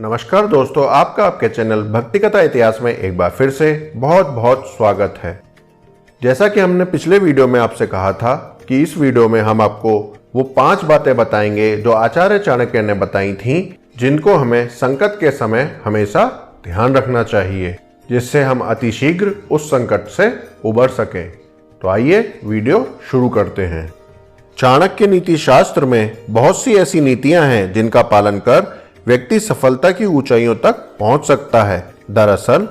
नमस्कार दोस्तों, आपका आपके चैनल भक्ति कथा इतिहास में एक बार फिर से बहुत बहुत स्वागत है। जैसा कि हमने पिछले वीडियो में आपसे कहा था कि इस वीडियो में हम आपको वो 5 बातें बताएंगे जो आचार्य चाणक्य ने बताई थीं, जिनको हमें संकट के समय हमेशा ध्यान रखना चाहिए, जिससे हम अतिशीघ्र उस संकट से उबर सकें। तो आइए वीडियो शुरू करते हैं। चाणक्य नीति शास्त्र में बहुत सी ऐसी नीतियां हैं जिनका पालन कर व्यक्ति सफलता की ऊंचाइयों तक पहुंच सकता है। दरअसल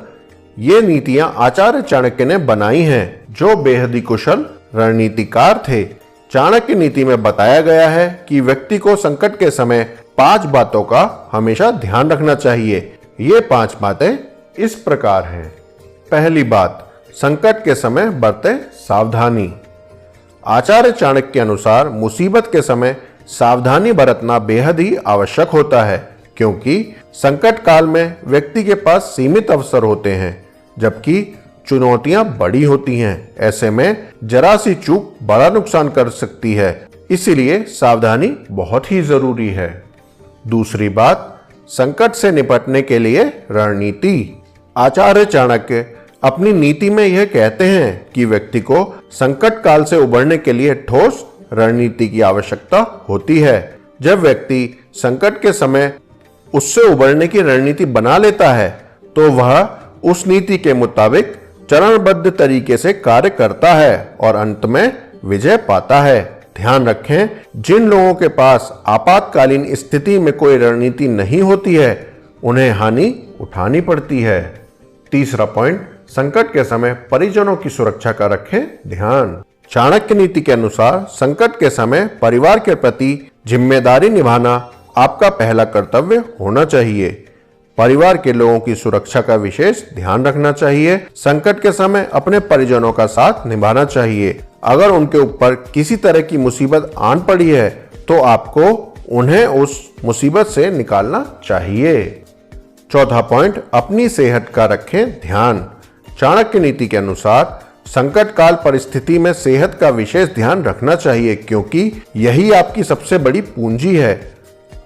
ये नीतियां आचार्य चाणक्य ने बनाई हैं, जो बेहद ही कुशल रणनीतिकार थे। चाणक्य नीति में बताया गया है कि व्यक्ति को संकट के समय 5 बातों का हमेशा ध्यान रखना चाहिए। ये 5 बातें इस प्रकार हैं। पहली बात, संकट के समय बरते सावधानी। आचार्य चाणक्य के अनुसार मुसीबत के समय सावधानी बरतना बेहद ही आवश्यक होता है, क्योंकि संकट काल में व्यक्ति के पास सीमित अवसर होते हैं, जबकि चुनौतियां बड़ी होती हैं। ऐसे में जरा सी चूक बड़ा नुकसान कर सकती है, इसीलिए सावधानी बहुत ही जरूरी है। दूसरी बात, संकट से निपटने के लिए रणनीति। आचार्य चाणक्य अपनी नीति में यह कहते हैं कि व्यक्ति को संकट काल से उबरने के लिए ठोस रणनीति की आवश्यकता होती है। जब व्यक्ति संकट के समय उससे उबरने की रणनीति बना लेता है, तो वह उस नीति के मुताबिक चरणबद्ध तरीके से कार्य करता है और अंत में विजय पाता है। ध्यान रखें, जिन लोगों के पास आपातकालीन स्थिति में कोई रणनीति नहीं होती है, उन्हें हानि उठानी पड़ती है। तीसरा पॉइंट, संकट के समय परिजनों की सुरक्षा का रखें ध्यान। चाणक्य नीति के अनुसार संकट के समय परिवार के प्रति जिम्मेदारी निभाना आपका पहला कर्तव्य होना चाहिए। परिवार के लोगों की सुरक्षा का विशेष ध्यान रखना चाहिए। संकट के समय अपने परिजनों का साथ निभाना चाहिए। अगर उनके ऊपर किसी तरह की मुसीबत आन पड़ी है, तो आपको उन्हें उस मुसीबत से निकालना चाहिए। चौथा पॉइंट, अपनी सेहत का रखें ध्यान। चाणक्य नीति के अनुसार संकट काल परिस्थिति में सेहत का विशेष ध्यान रखना चाहिए, क्योंकि यही आपकी सबसे बड़ी पूंजी है।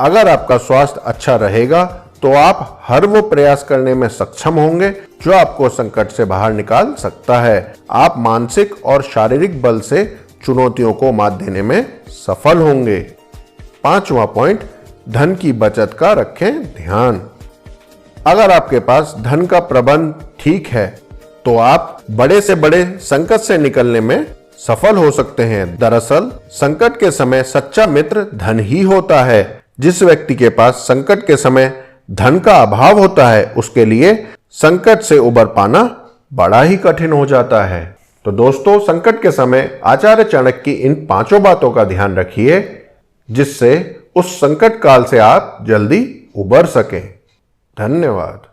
अगर आपका स्वास्थ्य अच्छा रहेगा, तो आप हर वो प्रयास करने में सक्षम होंगे जो आपको संकट से बाहर निकाल सकता है। आप मानसिक और शारीरिक बल से चुनौतियों को मात देने में सफल होंगे। 5वां पॉइंट, धन की बचत का रखें ध्यान। अगर आपके पास धन का प्रबंध ठीक है, तो आप बड़े से बड़े संकट से निकलने में सफल हो सकते हैं। दरअसल संकट के समय सच्चा मित्र धन ही होता है। जिस व्यक्ति के पास संकट के समय धन का अभाव होता है, उसके लिए संकट से उबर पाना बड़ा ही कठिन हो जाता है। तो दोस्तों, संकट के समय आचार्य चाणक्य की इन 5 बातों का ध्यान रखिए, जिससे उस संकट काल से आप जल्दी उबर सकें। धन्यवाद।